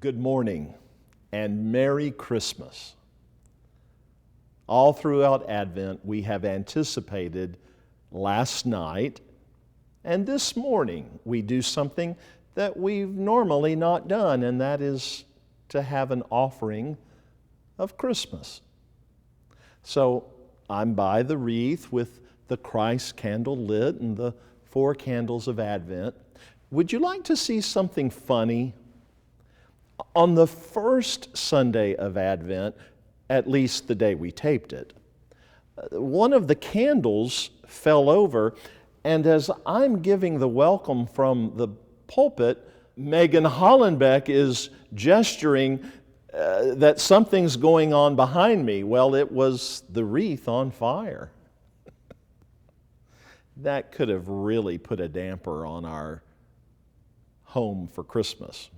Good morning and Merry Christmas. All throughout Advent, we have anticipated last night, and this morning we do something that we've normally not done, and that is to have an offering of Christmas. So I'm by the wreath with the Christ candle lit and the 4 candles of Advent. Would you like to see something funny? On the first Sunday of Advent, at least the day we taped it, one of the candles fell over, and as I'm giving the welcome from the pulpit, Megan Hollenbeck is gesturing that something's going on behind me. Well, it was the wreath on fire. That could have really put a damper on our home for Christmas.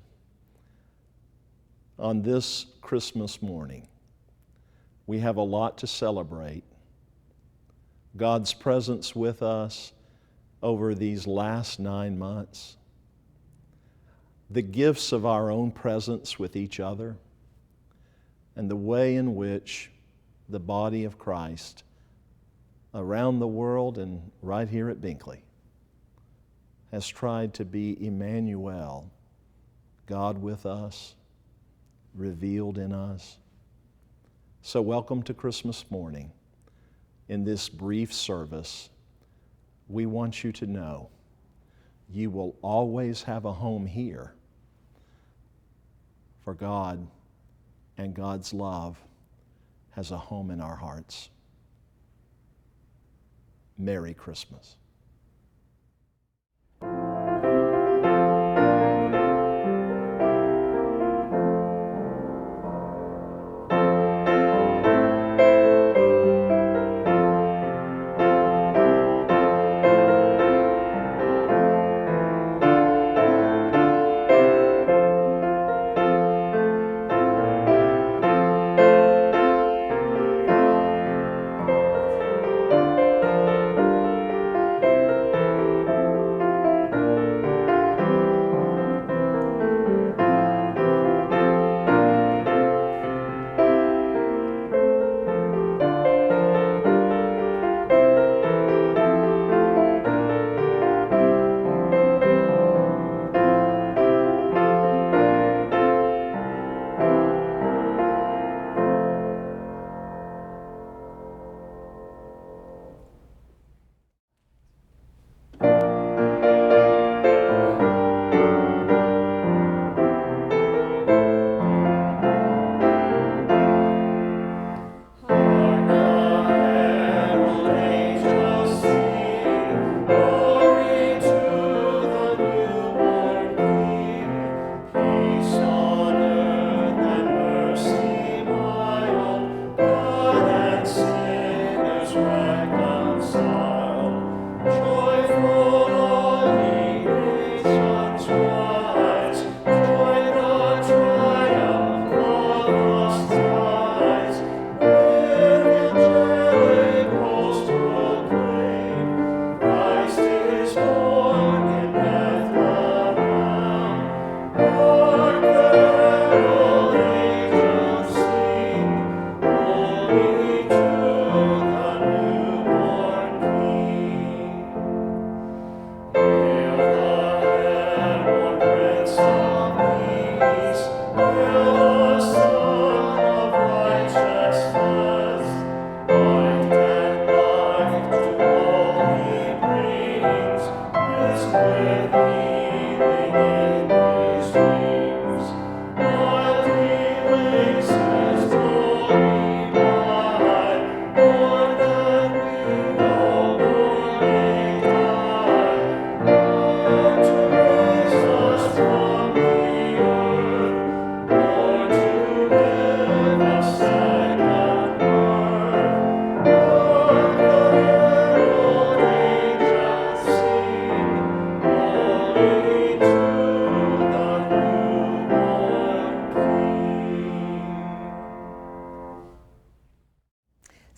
On this Christmas morning, we have a lot to celebrate. God's presence with us over these last 9 months, the gifts of our own presence with each other, and the way in which the body of Christ around the world and right here at Binkley has tried to be Emmanuel, God with us, revealed in us. So welcome to Christmas morning. In this brief service, we want you to know you will always have a home here, for God and God's love has a home in our hearts. Merry Christmas.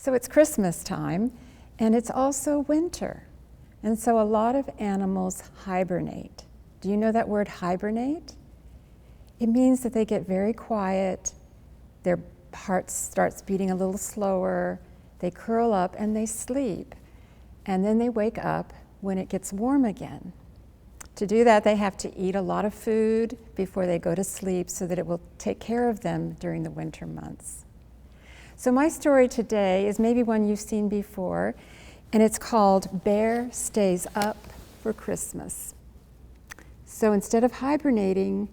So it's Christmas time, and it's also winter. And so a lot of animals hibernate. Do you know that word hibernate? It means that they get very quiet, their heart starts beating a little slower, they curl up and they sleep. And then they wake up when it gets warm again. To do that, they have to eat a lot of food before they go to sleep so that it will take care of them during the winter months. So my story today is maybe one you've seen before, and it's called Bear Stays Up for Christmas. So instead of hibernating,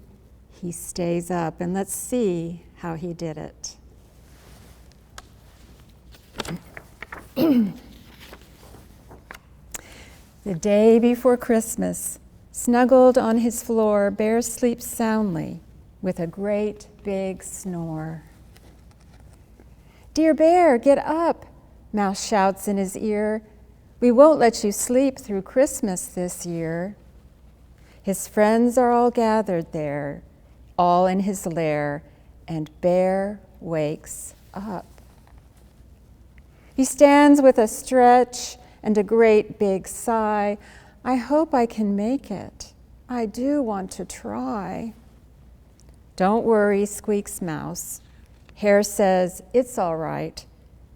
he stays up, and let's see how he did it. The day before Christmas, snuggled on his floor, Bear sleeps soundly with a great big snore. "Dear Bear, get up," Mouse shouts in his ear. "We won't let you sleep through Christmas this year." His friends are all gathered there, all in his lair, and Bear wakes up. He stands with a stretch and a great big sigh. "I hope I can make it. I do want to try." "Don't worry," squeaks Mouse. Hare says, "It's all right.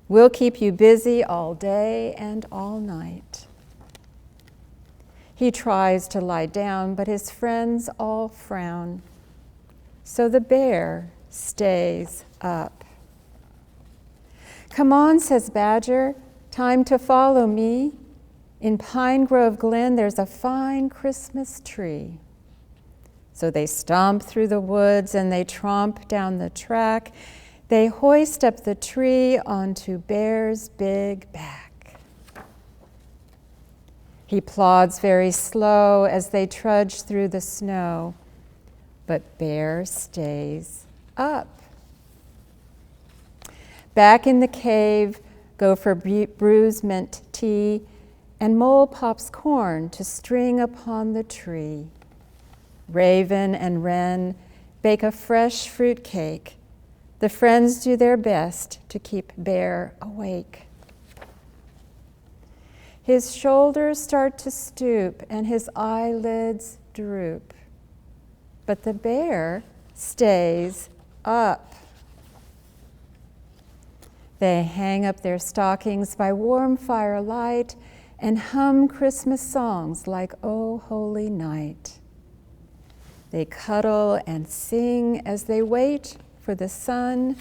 We'll keep you busy all day and all night." He tries to lie down, but his friends all frown. So the bear stays up. "Come on," says Badger, "time to follow me. In Pine Grove Glen, there's a fine Christmas tree." So they stomp through the woods and they tromp down the track. They hoist up the tree onto Bear's big back. He plods very slow as they trudge through the snow, but Bear stays up. Back in the cave, Gopher brews mint tea, and Mole pops corn to string upon the tree. Raven and Wren bake a fresh fruit cake. The friends do their best to keep Bear awake. His shoulders start to stoop and his eyelids droop, but the bear stays up. They hang up their stockings by warm firelight and hum Christmas songs like "O Holy Night." They cuddle and sing as they wait for the sun.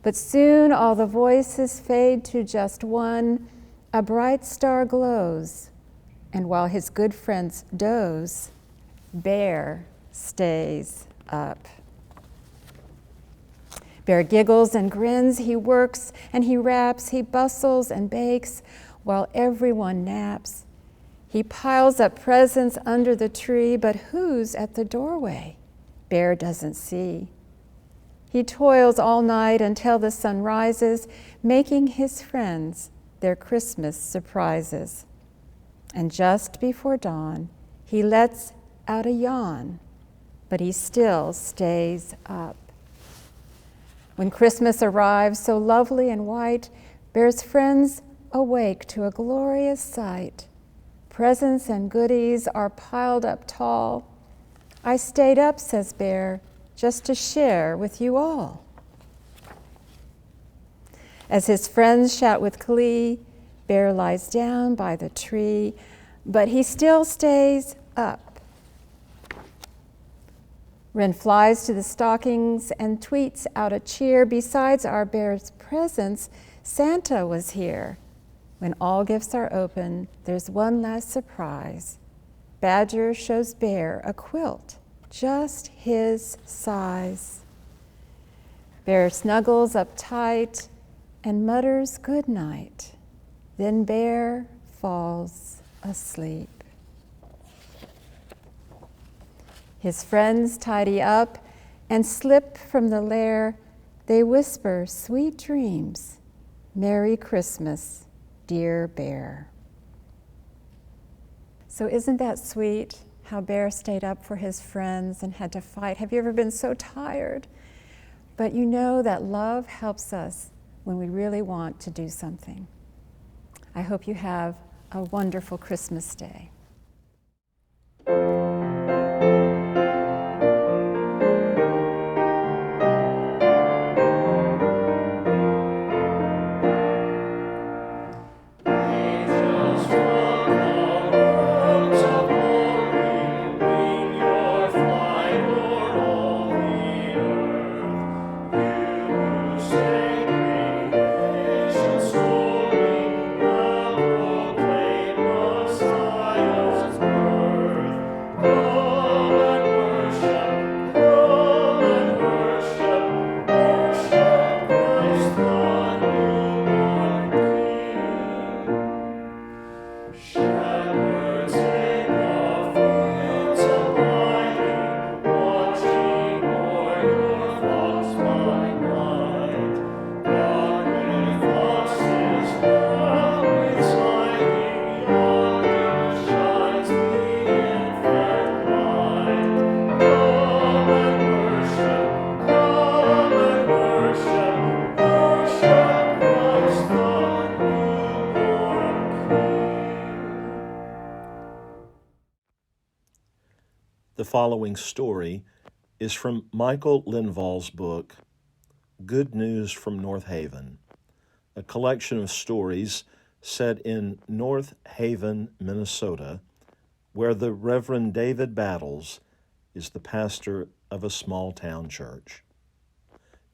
But soon all the voices fade to just one. A bright star glows, and while his good friends doze, Bear stays up. Bear giggles and grins, he works and he raps, he bustles and bakes while everyone naps. He piles up presents under the tree, but who's at the doorway? Bear doesn't see. He toils all night until the sun rises, making his friends their Christmas surprises. And just before dawn, he lets out a yawn, but he still stays up. When Christmas arrives, so lovely and white, Bear's friends awake to a glorious sight. Presents and goodies are piled up tall. "I stayed up," says Bear, "just to share with you all." As his friends shout with glee, Bear lies down by the tree, but he still stays up. Wren flies to the stockings and tweets out a cheer. Besides our Bear's presents, Santa was here. When all gifts are open, there's one last surprise. Badger shows Bear a quilt, just his size. Bear snuggles up tight and mutters good night. Then Bear falls asleep. His friends tidy up and slip from the lair. They whisper sweet dreams. Merry Christmas, dear Bear. So isn't that sweet, how Bear stayed up for his friends and had to fight? Have you ever been so tired? But you know that love helps us when we really want to do something. I hope you have a wonderful Christmas day. The following story is from Michael Linvall's book, Good News from North Haven, a collection of stories set in North Haven, Minnesota, where the Reverend David Battles is the pastor of a small town church.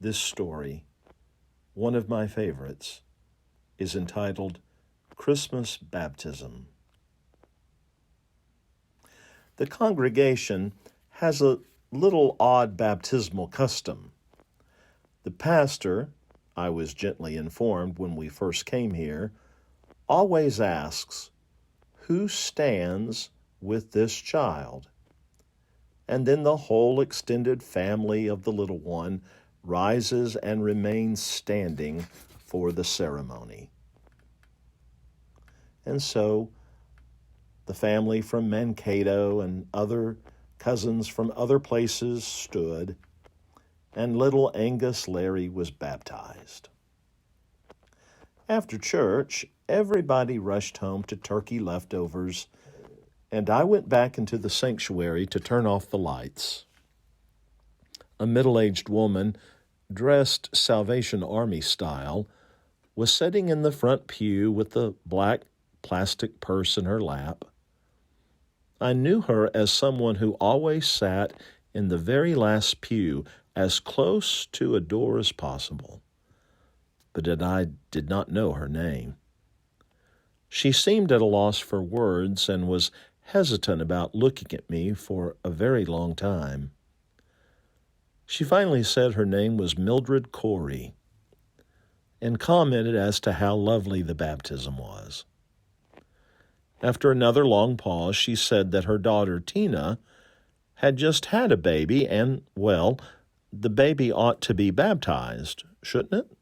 This story, one of my favorites, is entitled Christmas Baptism. The congregation has a little odd baptismal custom. The pastor, I was gently informed when we first came here, always asks, "Who stands with this child?" And then the whole extended family of the little one rises and remains standing for the ceremony. And so the family from Mankato and other cousins from other places stood, and little Angus Larry was baptized. After church, everybody rushed home to turkey leftovers, and I went back into the sanctuary to turn off the lights. A middle-aged woman, dressed Salvation Army style, was sitting in the front pew with the black plastic purse in her lap. I knew her as someone who always sat in the very last pew, as close to a door as possible, but I did not know her name. She seemed at a loss for words and was hesitant about looking at me for a very long time. She finally said her name was Mildred Corey and commented as to how lovely the baptism was. After another long pause, she said that her daughter, Tina, had just had a baby and, well, the baby ought to be baptized, shouldn't it?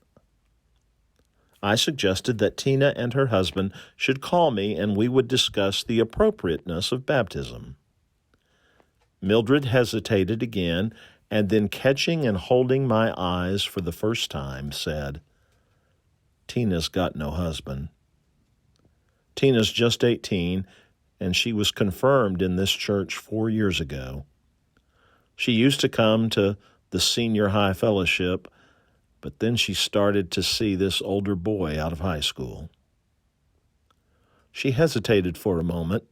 I suggested that Tina and her husband should call me and we would discuss the appropriateness of baptism. Mildred hesitated again and then, catching and holding my eyes for the first time, said, "Tina's got no husband. Tina's just 18, and she was confirmed in this church 4 years ago. She used to come to the senior high fellowship, but then she started to see this older boy out of high school." She hesitated for a moment,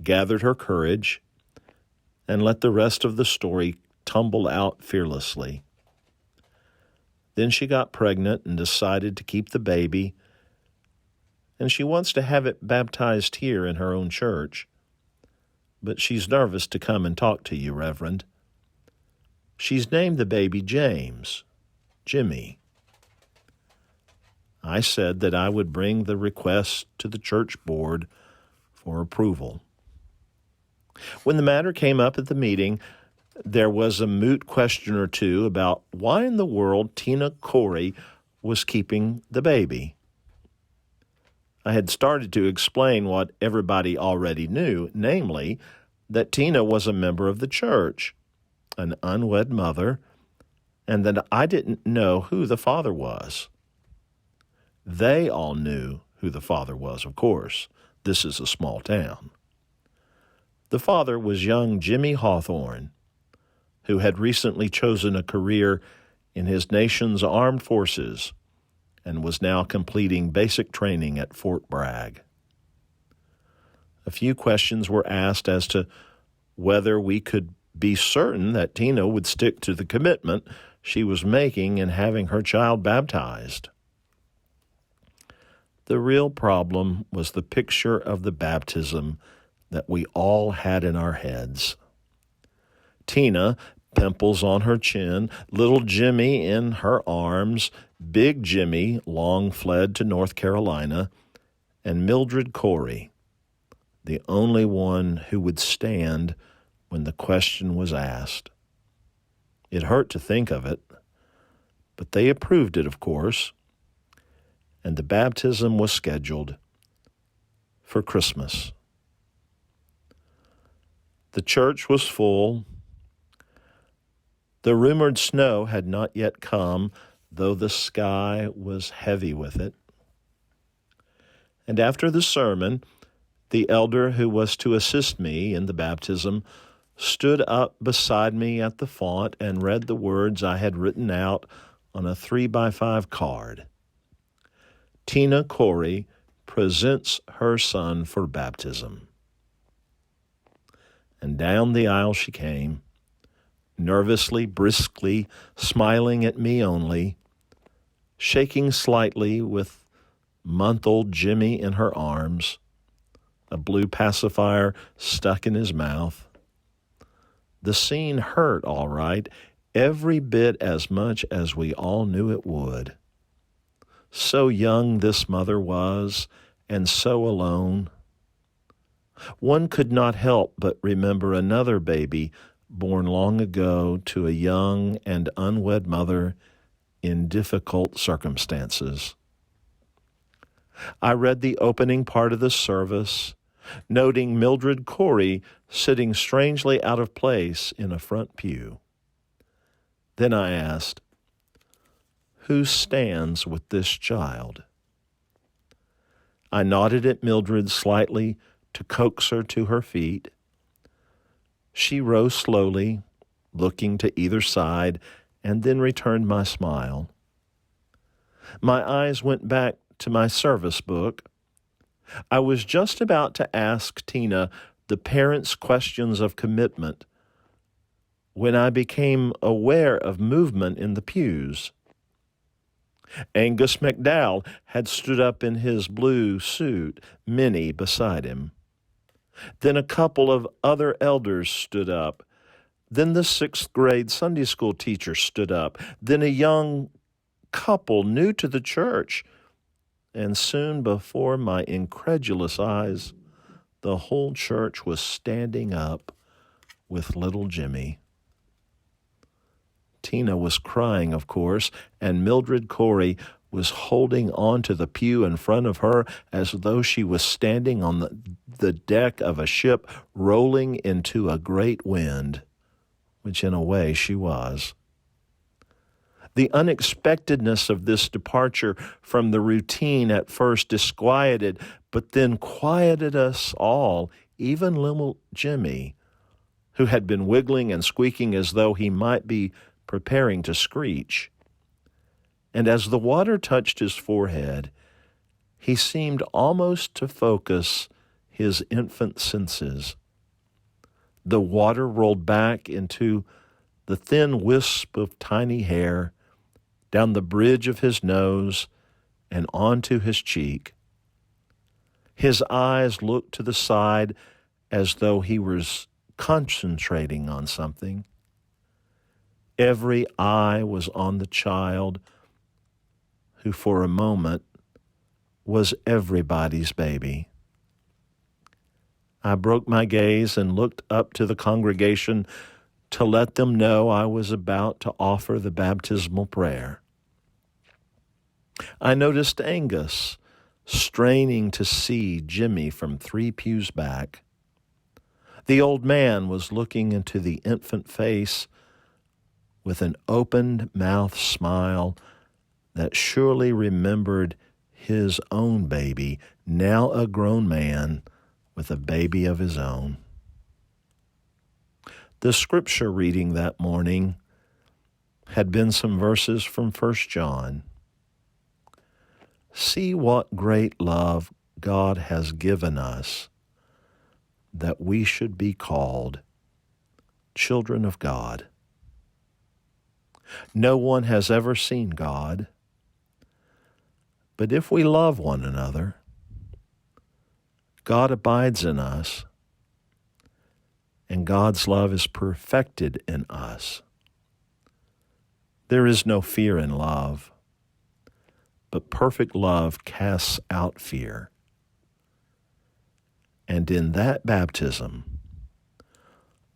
gathered her courage, and let the rest of the story tumble out fearlessly. Then she got pregnant and decided to keep the baby, and she wants to have it baptized here in her own church. But she's nervous to come and talk to you, Reverend. She's named the baby James, Jimmy. I said that I would bring the request to the church board for approval. When the matter came up at the meeting, there was a moot question or two about why in the world Tina Corey was keeping the baby. I had started to explain what everybody already knew, namely, that Tina was a member of the church, an unwed mother, and that I didn't know who the father was. They all knew who the father was, of course. This is a small town. The father was young Jimmy Hawthorne, who had recently chosen a career in his nation's armed forces and was now completing basic training at Fort Bragg. A few questions were asked as to whether we could be certain that Tina would stick to the commitment she was making in having her child baptized. The real problem was the picture of the baptism that we all had in our heads. Tina, pimples on her chin, little Jimmy in her arms, big Jimmy, long fled to North Carolina, and Mildred Corey, the only one who would stand when the question was asked. It hurt to think of it, but they approved it, of course, and the baptism was scheduled for Christmas. The church was full. The rumored snow had not yet come, though the sky was heavy with it. And after the sermon, the elder who was to assist me in the baptism stood up beside me at the font and read the words I had written out on a 3x5 card. Tina Corey presents her son for baptism. And down the aisle she came, nervously, briskly, smiling at me only, shaking slightly with month-old Jimmy in her arms, a blue pacifier stuck in his mouth. The scene hurt, all right, every bit as much as we all knew it would. So young this mother was, and so alone. One could not help but remember another baby born long ago to a young and unwed mother in difficult circumstances. I read the opening part of the service, noting Mildred Corey sitting strangely out of place in a front pew. Then I asked, "Who stands with this child?" I nodded at Mildred slightly to coax her to her feet. She rose slowly, looking to either side, and then returned my smile. My eyes went back to my service book. I was just about to ask Tina the parents' questions of commitment when I became aware of movement in the pews. Angus McDowell had stood up in his blue suit, Minnie beside him. Then a couple of other elders stood up. Then the 6th grade Sunday school teacher stood up. Then a young couple new to the church. And soon before my incredulous eyes, the whole church was standing up with little Jimmy. Tina was crying, of course, and Mildred Corey was holding on to the pew in front of her as though she was standing on the deck of a ship rolling into a great wind, which in a way she was. The unexpectedness of this departure from the routine at first disquieted, but then quieted us all, even little Jimmy, who had been wiggling and squeaking as though he might be preparing to screech. And as the water touched his forehead, he seemed almost to focus his infant senses. The water rolled back into the thin wisp of tiny hair, down the bridge of his nose, and onto his cheek. His eyes looked to the side as though he was concentrating on something. Every eye was on the child, who for a moment was everybody's baby. I broke my gaze and looked up to the congregation to let them know I was about to offer the baptismal prayer. I noticed Angus straining to see Jimmy from 3 pews back. The old man was looking into the infant face with an open-mouthed smile that surely remembered his own baby, now a grown man with a baby of his own. The scripture reading that morning had been some verses from 1 John. See what great love God has given us, that we should be called children of God. No one has ever seen God, but if we love one another, God abides in us, and God's love is perfected in us. There is no fear in love, but perfect love casts out fear. And in that baptism,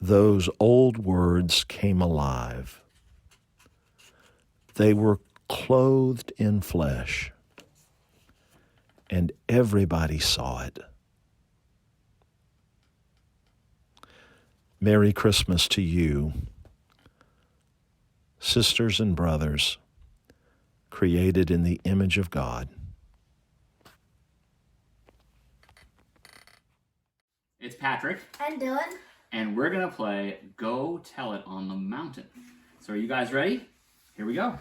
those old words came alive. They were clothed in flesh, and everybody saw it. Merry Christmas to you, sisters and brothers, created in the image of God. It's Patrick. And Dylan. and we're gonna play Go Tell It on the Mountain. So are you guys ready? Here we go.